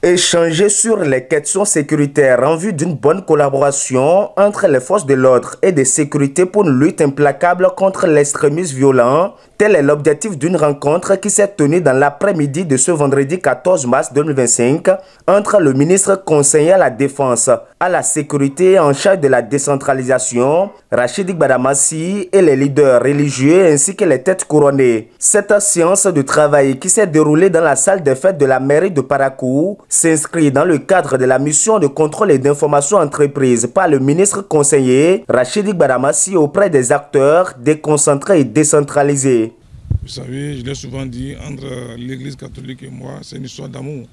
Échanger sur les questions sécuritaires en vue d'une bonne collaboration entre les forces de l'ordre et de sécurité pour une lutte implacable contre l'extrémisme violent. Tel est l'objectif d'une rencontre qui s'est tenue dans l'après-midi de ce vendredi 14 mars 2025 entre le ministre conseiller à la Défense, à la sécurité en charge de la décentralisation, Rachid Gbadamassi, et les leaders religieux ainsi que les têtes couronnées. Cette séance de travail qui s'est déroulée dans la salle des fêtes de la mairie de Parakou s'inscrit dans le cadre de la mission de contrôle et d'information entreprise par le ministre conseiller Rachid Gbadamassi auprès des acteurs déconcentrés et décentralisés. Vous savez, je l'ai souvent dit, entre l'église catholique et moi, c'est une histoire d'amour.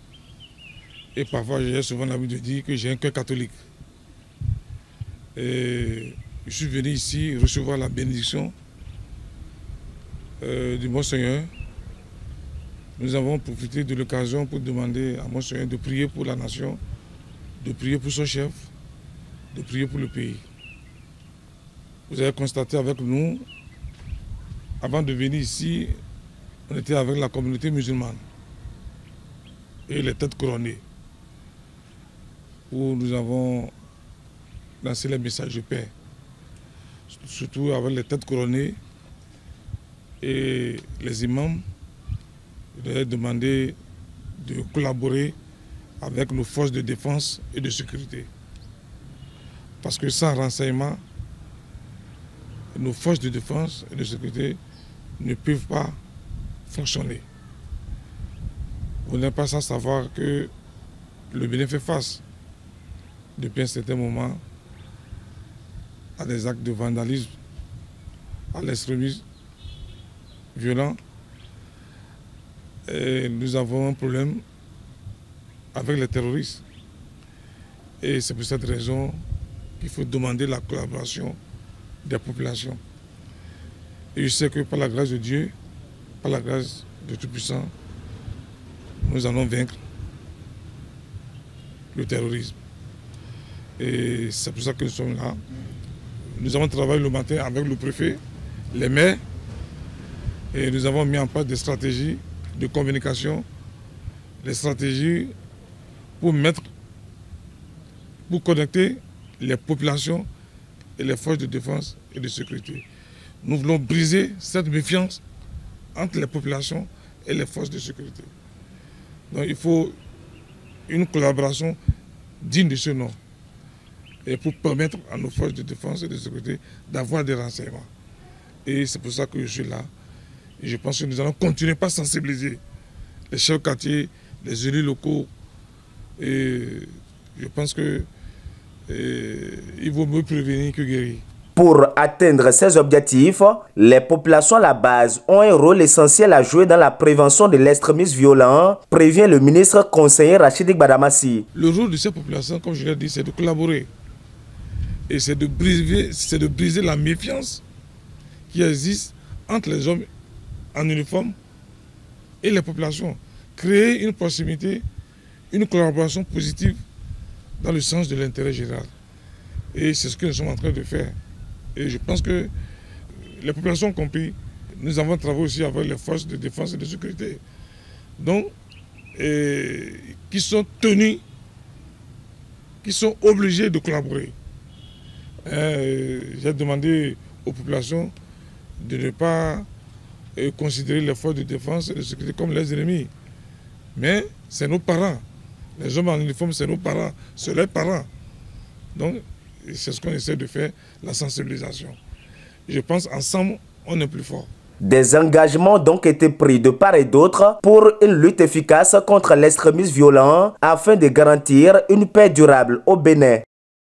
Et parfois, j'ai souvent l'habitude de dire que j'ai un cœur catholique. Et je suis venu ici recevoir la bénédiction du Monseigneur. Nous avons profité de l'occasion pour demander à Monseigneur de prier pour la nation, de prier pour son chef, de prier pour le pays. Vous avez constaté avec nous, avant de venir ici, on était avec la communauté musulmane et les têtes couronnées, où nous avons lancé les messages de paix, surtout avec les têtes couronnées et les imams. Je leur ai demandé de collaborer avec nos forces de défense et de sécurité. Parce que sans renseignement, nos forces de défense et de sécurité ne peuvent pas fonctionner. Vous n'êtes pas sans savoir que le Bénin fait face, depuis un certain moment, à des actes de vandalisme, à l'extrémisme violent. Et nous avons un problème avec les terroristes. Et c'est pour cette raison qu'il faut demander la collaboration des populations. Et je sais que par la grâce de Dieu, par la grâce de Tout-Puissant, nous allons vaincre le terrorisme. Et c'est pour ça que nous sommes là. Nous avons travaillé le matin avec le préfet, les maires, et nous avons mis en place des stratégies de communication, des stratégies pour connecter les populations et les forces de défense et de sécurité. Nous voulons briser cette méfiance entre les populations et les forces de sécurité. Donc il faut une collaboration digne de ce nom et pour permettre à nos forces de défense et de sécurité d'avoir des renseignements. Et c'est pour ça que je suis là. Et je pense que nous allons continuer par sensibiliser les chefs de quartier, les élus locaux. Et je pense que il vaut mieux prévenir que guérir. Pour atteindre ces objectifs, les populations à la base ont un rôle essentiel à jouer dans la prévention de l'extrémisme violent, prévient le ministre conseiller Rachid Gbadamassi. Le rôle de ces populations, comme je l'ai dit, c'est de collaborer. Et c'est de briser la méfiance qui existe entre les hommes en uniforme et les populations. Créer une proximité, une collaboration positive dans le sens de l'intérêt général. Et c'est ce que nous sommes en train de faire. Et je pense que les populations ont compris. Nous avons travaillé aussi avec les forces de défense et de sécurité. Donc, qui sont tenus, qui sont obligés de collaborer. J'ai demandé aux populations de ne pas considérer les forces de défense et de sécurité comme les ennemis. Mais c'est nos parents. Les hommes en uniforme, c'est nos parents, c'est leurs parents. Donc, c'est ce qu'on essaie de faire, la sensibilisation. Je pense ensemble, on est plus fort. Des engagements ont donc été pris de part et d'autre pour une lutte efficace contre l'extrémisme violent afin de garantir une paix durable au Bénin.